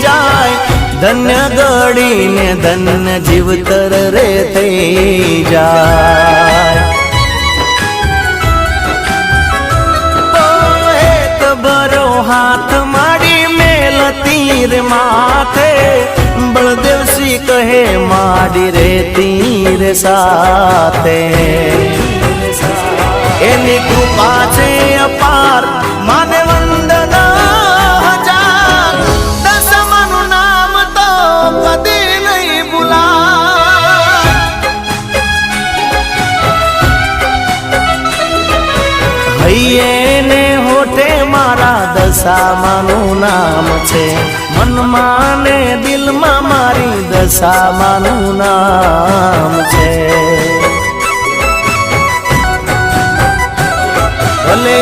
जाय धन्य गड़ी ने धन्य जीवतर रे थई जाय। एक बरो हाथ माड़ी मेल तीर माथे बलदेव सिंह कहे माड़ी रे तीर साथे। एनी कृपा छे अपार माने वंदना हजार दसमानु नाम तो कदी नहीं भूला। हइये ने होठे मारा दशामानु नाम छे मनमा ने दिल में मारी दशामानु नाम छे। भले